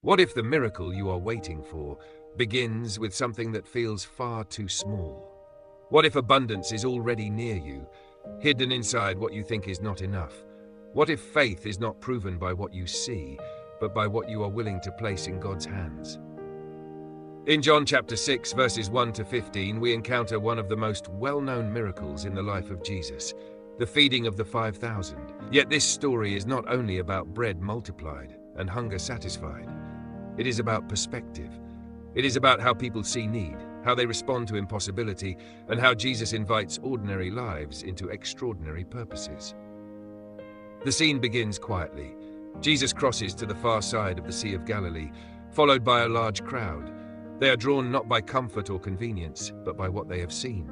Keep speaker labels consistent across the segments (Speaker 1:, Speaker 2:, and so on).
Speaker 1: What if the miracle you are waiting for begins with something that feels far too small? What if abundance is already near you, hidden inside what you think is not enough? What if faith is not proven by what you see, but by what you are willing to place in God's hands? In John chapter 6, verses 1 to 15, we encounter one of the most well-known miracles in the life of Jesus, the feeding of the 5,000. Yet this story is not only about bread multiplied and hunger satisfied. It is about perspective. It is about how people see need, how they respond to impossibility, and how Jesus invites ordinary lives into extraordinary purposes. The scene begins quietly. Jesus crosses to the far side of the Sea of Galilee, followed by a large crowd. They are drawn not by comfort or convenience, but by what they have seen.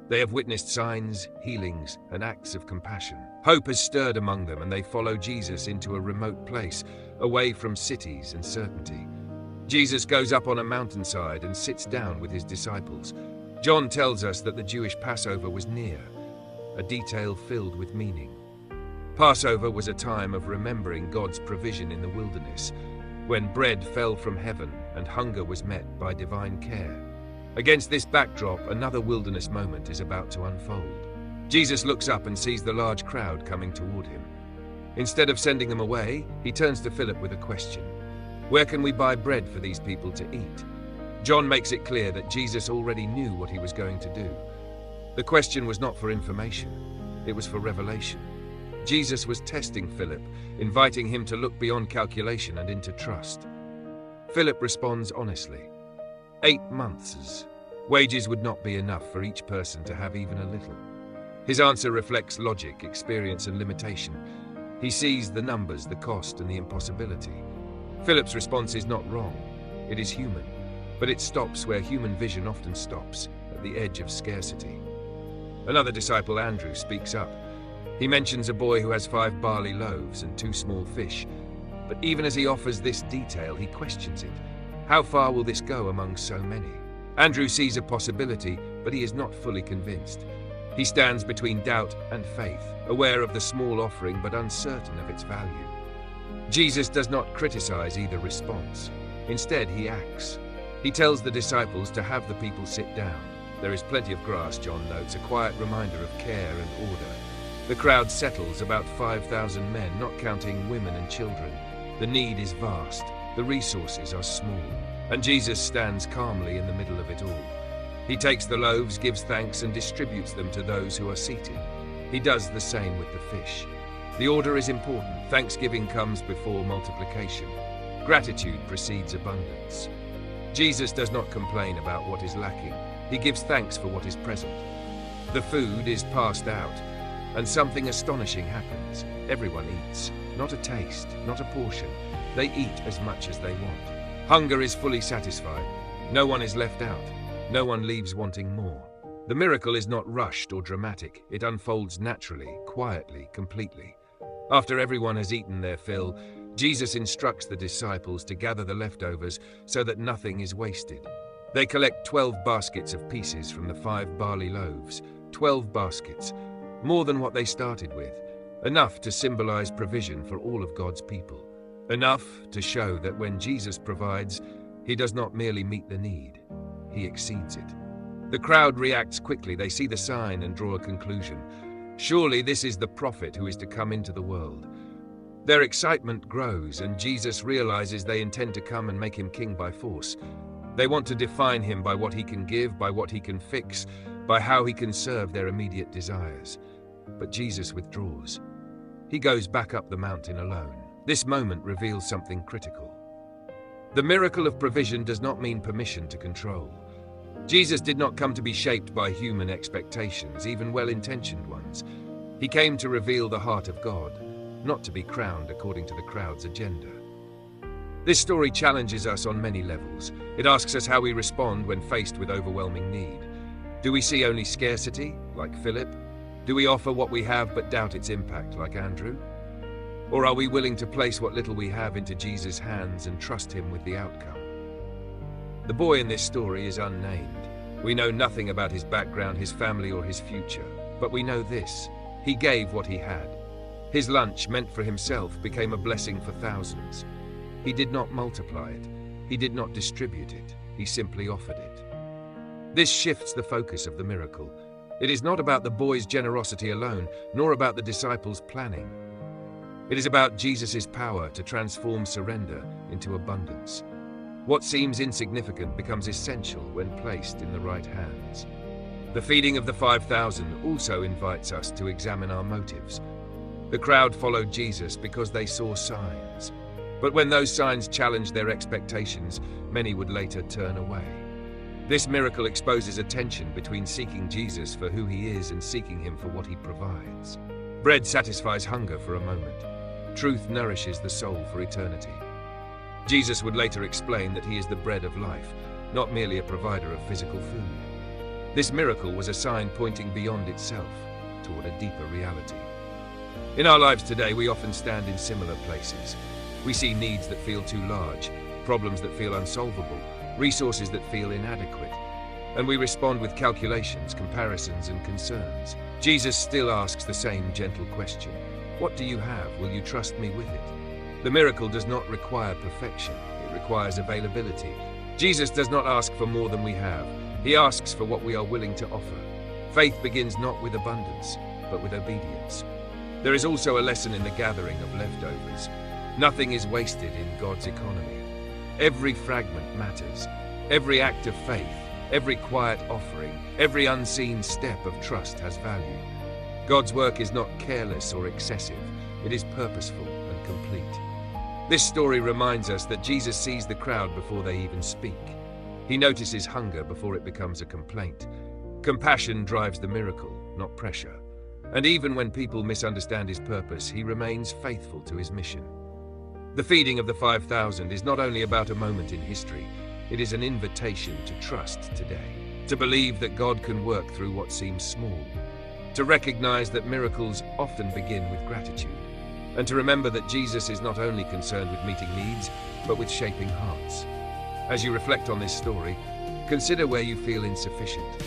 Speaker 1: They have witnessed signs, healings, and acts of compassion. Hope has stirred among them, and they follow Jesus into a remote place, away from cities and certainty. Jesus goes up on a mountainside and sits down with his disciples. John tells us that the Jewish Passover was near, a detail filled with meaning. Passover was a time of remembering God's provision in the wilderness, when bread fell from heaven and hunger was met by divine care. Against this backdrop, another wilderness moment is about to unfold. Jesus looks up and sees the large crowd coming toward him. Instead of sending them away, he turns to Philip with a question. Where can we buy bread for these people to eat? John makes it clear that Jesus already knew what he was going to do. The question was not for information, it was for revelation. Jesus was testing Philip, inviting him to look beyond calculation and into trust. Philip responds honestly. 8 months. Wages would not be enough for each person to have even a little. His answer reflects logic, experience, and limitation. He sees the numbers, the cost, and the impossibility. Philip's response is not wrong. It is human, but it stops where human vision often stops, at the edge of scarcity. Another disciple, Andrew, speaks up. He mentions a boy who has 5 barley loaves and 2 small fish. But even as he offers this detail, he questions it. How far will this go among so many? Andrew sees a possibility, but he is not fully convinced. He stands between doubt and faith, aware of the small offering but uncertain of its value. Jesus does not criticize either response. Instead, he acts. He tells the disciples to have the people sit down. There is plenty of grass, John notes, a quiet reminder of care and order. The crowd settles, about 5,000 men, not counting women and children. The need is vast. The resources are small. And Jesus stands calmly in the middle of it all. He takes the loaves, gives thanks, and distributes them to those who are seated. He does the same with the fish. The order is important. Thanksgiving comes before multiplication. Gratitude precedes abundance. Jesus does not complain about what is lacking. He gives thanks for what is present. The food is passed out, and something astonishing happens. Everyone eats. Not a taste, not a portion. They eat as much as they want. Hunger is fully satisfied. No one is left out. No one leaves wanting more. The miracle is not rushed or dramatic. It unfolds naturally, quietly, completely. After everyone has eaten their fill, Jesus instructs the disciples to gather the leftovers so that nothing is wasted. They collect 12 baskets of pieces from the 5 barley loaves. 12 baskets, more than what they started with. Enough to symbolize provision for all of God's people. Enough to show that when Jesus provides, he does not merely meet the need, he exceeds it. The crowd reacts quickly. They see the sign and draw a conclusion. Surely this is the prophet who is to come into the world. Their excitement grows, and Jesus realizes they intend to come and make him king by force. They want to define him by what he can give, by what he can fix, by how he can serve their immediate desires. But Jesus withdraws. He goes back up the mountain alone. This moment reveals something critical. The miracle of provision does not mean permission to control. Jesus did not come to be shaped by human expectations, even well-intentioned ones. He came to reveal the heart of God, not to be crowned according to the crowd's agenda. This story challenges us on many levels. It asks us how we respond when faced with overwhelming need. Do we see only scarcity, like Philip? Do we offer what we have but doubt its impact, like Andrew? Or are we willing to place what little we have into Jesus' hands and trust him with the outcome? The boy in this story is unnamed. We know nothing about his background, his family, or his future. But we know this: he gave what he had. His lunch, meant for himself, became a blessing for thousands. He did not multiply it. He did not distribute it. He simply offered it. This shifts the focus of the miracle. It is not about the boy's generosity alone, nor about the disciples' planning. It is about Jesus' power to transform surrender into abundance. What seems insignificant becomes essential when placed in the right hands. The feeding of the 5,000 also invites us to examine our motives. The crowd followed Jesus because they saw signs. But when those signs challenged their expectations, many would later turn away. This miracle exposes a tension between seeking Jesus for who he is and seeking him for what he provides. Bread satisfies hunger for a moment. Truth nourishes the soul for eternity. Jesus would later explain that he is the bread of life, not merely a provider of physical food. This miracle was a sign pointing beyond itself, toward a deeper reality. In our lives today, we often stand in similar places. We see needs that feel too large, problems that feel unsolvable, resources that feel inadequate, and we respond with calculations, comparisons, and concerns. Jesus still asks the same gentle question: what do you have? Will you trust me with it? The miracle does not require perfection, it requires availability. Jesus does not ask for more than we have, he asks for what we are willing to offer. Faith begins not with abundance, but with obedience. There is also a lesson in the gathering of leftovers. Nothing is wasted in God's economy. Every fragment matters. Every act of faith, every quiet offering, every unseen step of trust has value. God's work is not careless or excessive. It is purposeful and complete. This story reminds us that Jesus sees the crowd before they even speak. He notices hunger before it becomes a complaint. Compassion drives the miracle, not pressure. And even when people misunderstand his purpose, he remains faithful to his mission. The feeding of the 5,000 is not only about a moment in history, it is an invitation to trust today, to believe that God can work through what seems small, to recognize that miracles often begin with gratitude, and to remember that Jesus is not only concerned with meeting needs, but with shaping hearts. As you reflect on this story, consider where you feel insufficient,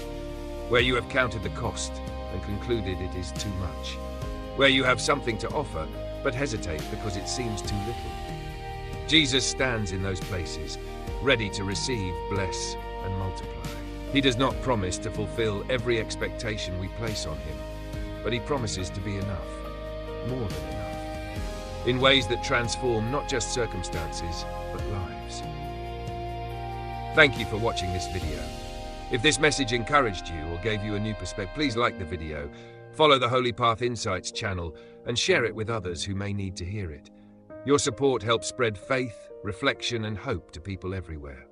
Speaker 1: where you have counted the cost and concluded it is too much, where you have something to offer but hesitate because it seems too little. Jesus stands in those places, ready to receive, bless, and multiply. He does not promise to fulfill every expectation we place on him, but he promises to be enough, more than enough, in ways that transform not just circumstances, but lives. Thank you for watching this video. If this message encouraged you or gave you a new perspective, please like the video, follow the Holy Path Insights channel, and share it with others who may need to hear it. Your support helps spread faith, reflection, and hope to people everywhere.